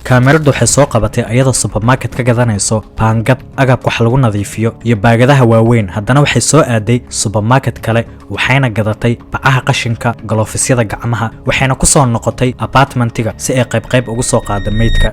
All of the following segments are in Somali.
kaamiradu waxay soo qabatay ayadoo supermarket ka gadanayso baangad agabka wax lagu nadiifiyo iyo baagadaha waaweyn haddana waxay soo aaday supermarket kale waxayna gadatay bacaha qashinka galoofyada gacmaha waxayna ku soo noqotay apartmentiga si ay qayb ugu soo qaado meydka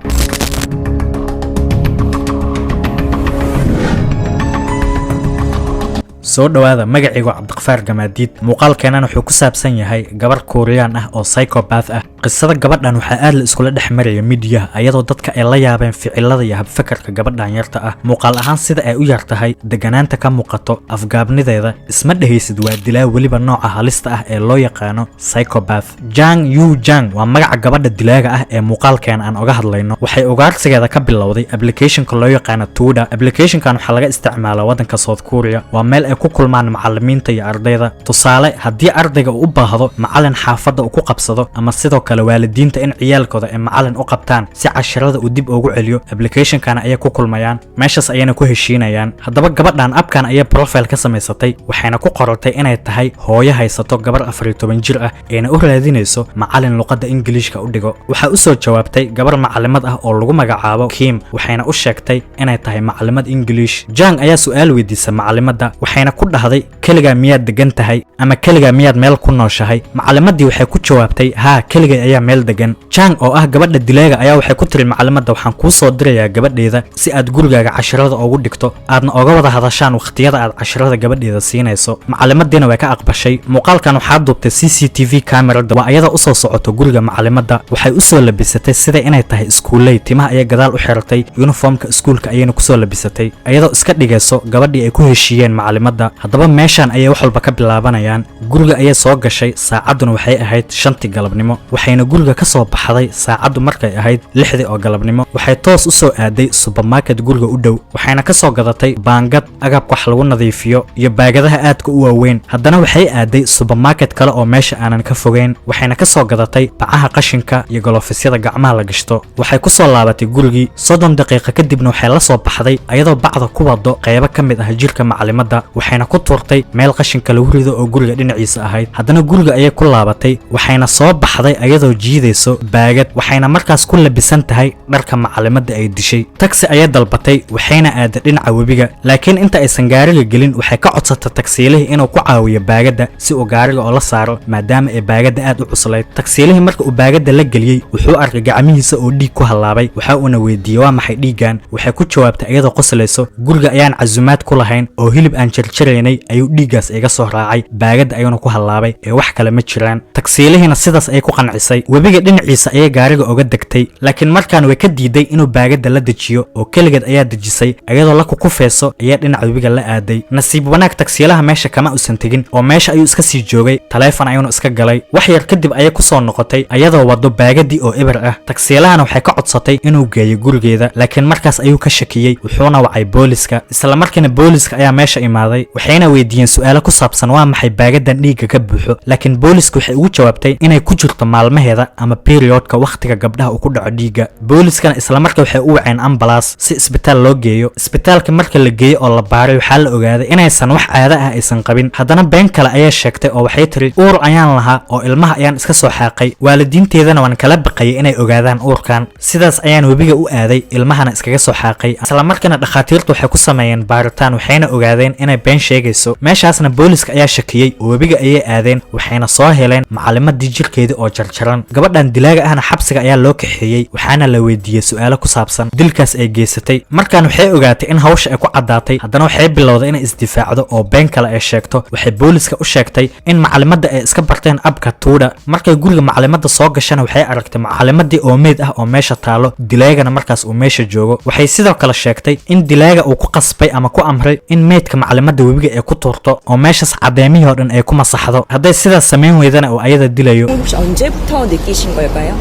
soo dhawaada magacaygu Cabdiqafaar Gamaadiid muuqaalkeenan wuxuu ku saabsan yahay gabar Korean ah oo psychopath ah qisada gabadhan waxa aad la isku dhex mariyay media ayadoo dadka ay la yaabeen ficilada iyo habfakarka gabadhan yarta ah muuqaal ahaan sida ay u yartahay deganaanta ka muuqato afgaabnideeda isma dhahaysid waa dilaa waliba nooca halista ah ee loo yaqaano psychopath Jang Yu Jang waa magaca gabadha dilaaga ah ee muuqaalkeen aan uga hadlayno waxay ugaarsigeeda ka bilowday application-ka loo yaqaano Tuda application-kan waxa laga isticmaalaa wadanka South Korea waa meel ku kulmaan macallimiinta iyo ardayda tusaale haddii ardayga uu u baahdo macallin xaafadda uu ku qabsado ama sidoo kale waalidiinta in ciyaalkooda ay macallin u qabtaan si casharada uu dib ugu celiyo application-kan ay ku kulmayaan meeshaas ayayna ku heshiinayaan haddaba gabadhan abkan ay profile ka samaysatay waxayna ku qortay inay tahay hooyo haysato gabar 14 jir ah ee u raadinayso macallin luqadda Ingiriiska u dhigo waxa u soo jawaabtay gabar macallimad ah oo lagu magacaabo Kim waxayna u sheegtay inay tahay macallimad English Jang ayaa su'aal weydiisay macallimadda waxayna ku dhahday kaliga miyaad degan tahay ama kaliga miyaad meel ku nooshahay macallimadii waxay ku jawaabtay ha kaliga ayaa meel degan Jang oo ah gabadha dilaaga ayaa waxay ku tiri macallimadda waxaan kuu soo dirayaa gabadheeda si aad gurigaaga casharada ugu dhigto aadna uga wada hadashaan waqtiyada aad casharada gabadheeda siinayso macallimadiina way ka aqbashay muuqaalkan waxaa duubtay CCTV kamerada waa ayada u soo socoto guriga macallimadda waxay u soo labisatay sida inay tahay iskuulay timaha ay gadaal u xiratay uniformka iskuulka ayayna ku soo labisatay ayadoo iska dhigayso gabadhii ay ku heshiiyeen macallimadda haddaba meeshan ayay wax walba ka bilaabanayaan guriga ayay soo gashay saacaduna waxay ahayd 5 galabnimo waxayna guriga ka soo baxday saacadu markay ahayd 6 oo galabnimo waxay toos u soo aaday supermarket guriga u dhow waxayna ka soo gadatay baangad agabka wax lagu nadiifiyo iyo baagadaha aadka u waaweyn haddana waxay aaday supermarket kale oo meesha aanan ka fogeyn waxayna ka soo gadatay bacaha qashinka iyo galoofyada gacmaha la gashto waxay ku soo laabatay gurigii 30 daqiiqo kadibna waxay la soo baxday ayadoo bacda ku wado qayb ka mid ah jirka macallimadda waxayna ku turtay meel qashinka lagu rido oo guriga dhinaciisa ahayd haddana guriga ayay ku laabatay waxayna soo baxday ayadoo jiidayso baagad waxayna markaas ku labisan tahay dharka macallimadda ay dishay taxi ayay dalbatay waxayna aaday dhinaca webiga laakiin inta aysan gaariga gelin waxay ka codsatay taksiilihii inuu ku caawiyo baagadda si uu gaariga oo la saaro maadaama ay baagadda aad u cuslayd taksiilihii marka uu baagadda la geliyay wuxuu arkay gacmihiisa oo dhiig ku halaabay waxa uuna weydiiyay waa maxay dhiigan waxay ku jawaabtay ayadoo qoslayso guriga ayaan casuumaad ku lahayn oo hilib aan jarjaraynay ayuu dhiigaas iga soo raacay baagada ayuuna ku halaabay ee wax kale ma jiraan taksiilihina sidaas ay ku qancisay webiga dhinaciisa ayay gaariga uga degtay laakiin markaan way ka diiday inuu baagada la dejiyo oo kaligeed ayaa dejisay ayadoo la kufeeso ayaa dhinaca webiga la aaday nasiib wanaag taksiilaha meesha kama usan tegin oo meesha ayuu iska sii joogay taleefan ayuuna iska galay wax yar kadib ayay ku soo noqotay ayadoo wado baagadii oo eber ah taksiilahana waxay ka codsatay inuu geeyo gurigeeda laakiin markaas ayuu ka shakiyay wuxuuna wacay booliska isla markiina booliska ayaa meesha imaaday waxayna weydiiyeen su'aalo ku saabsan waa maxay baagadan dhiigga ka buuxo laakiin booliska waxay ugu jawaabtay inay ku jirto maalmaheeda ama periodka waqtiga gabdhaha uu ku dhaco dhiigga booliskana isla markaa waxay u waceen ambulance si isbitaal loo geeyo isbitaalka marka la geeyo oo la baaray waxaa la ogaaday inaysan wax caado ah aysan qabin haddana been kale ayaa sheegtay oo waxay tiri uur ayaan lahaa oo ilmaha ayaan iska soo xaaqay waalidiinteedana waan kala baqayay inay ogaadaan uurkan sidaas ayaan webiga u aaday ilmahana iskaga soo xaaqay isla markiina dhakhaatiirtu waxay ku sameeyeen baaritaan waxayna ogaadeen inay been sheegayso meeshaasna booliska ayaa shakiyay oo webiga ayay aadeen waxayna soo heleen macallimadii jirkeedii oo jarjaran gabadhan dilaaga ahna xabsiga ayaa loo kaxeeyay waxaana la weydiiyay su'aalo ku saabsan dilkaas ay geysatay markaan waxay ogaatay in hawsha ay ku cadaatay haddana waxay bilowday inay isdifaacdo oo been kale ay sheegto waxay booliska u sheegtay in macallimadda ay iska barteen abka Tuda markay guriga macallimadda soo gashana waxay aragtay macallimadii oo meed ah oo meesha taalo dilaagana markaas uu meesha joogo waxay sidoo kale sheegtay in dilaaga uu ku qasbay ama ku amray in meedka macallimadda webiga ay ku turto oo meeshaas cadeemihii oo dhan ay ku masaxdo hadday sidaas sameyn weydana oo ayada dilayo 언제부터 느끼신 걸까요?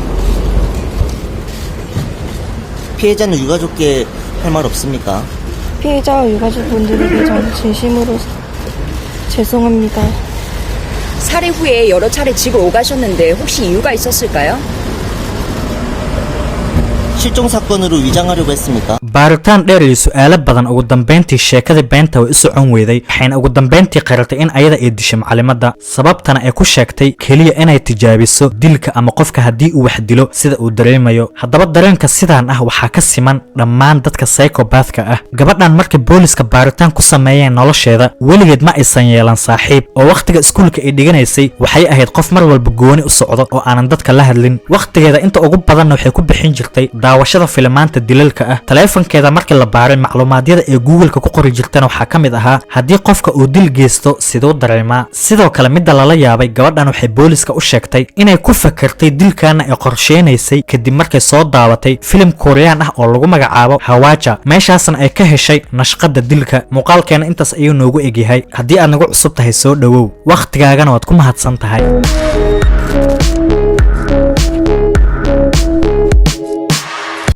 피해자는 유가족께 할 말 없습니까? 피해자와 유가족분들에게 저는 진심으로 죄송합니다. 살해 후에 여러 차례 집을 오가셨는데 혹시 이유가 있었을까요? 실종 사건으로 위장하려고 했습니까? baaritaan dheer iyo su'aalo badan ugu dambeyntii sheekadii beenta way u socon weyday waxayna ugu dambeyntii qiratay in ayada ay dishay macalimadda sababtana ay ku sheegtay keliya inay tijaabiso dilka ama qofka haddii uu wax dilo sida uu dareemayo haddaba dareenka sidaan ah waxaa ka siman dhammaan dadka psychopathka ah gabadhan markay booliska baaritaan ku sameeyeen nolosheeda weligeed ma aysan yeelan saaxiib oo wakhtiga iskuulka ay dhiganaysay waxay ahayd qof mar walba gooni u socdo oo aanan dadka la hadlin wakhtigeeda inta ugu badanna waxay ku bixin jirtay daawashada filimaanta dilalka ah taleefankeeda markii la baaray macluumaadyada ee google-ka ku qori jirtana waxaa ka mid ahaa haddii qofka uu dil geysto siduu dareemaa sidoo kale midda lala yaabay gabadhan waxay booliska u sheegtay inay ku fakartay dilkaana ay qorsheynaysay kadib markay soo daawatay filim kooriyaan ah oo lagu magacaabo hawaja meeshaasna ay ka heshay nashqada dilka muuqaalkeena intaas ayuu noogu egyahay haddii aad nagu cusub tahay soo dhawow wakhtigaagana waad ku mahadsan tahay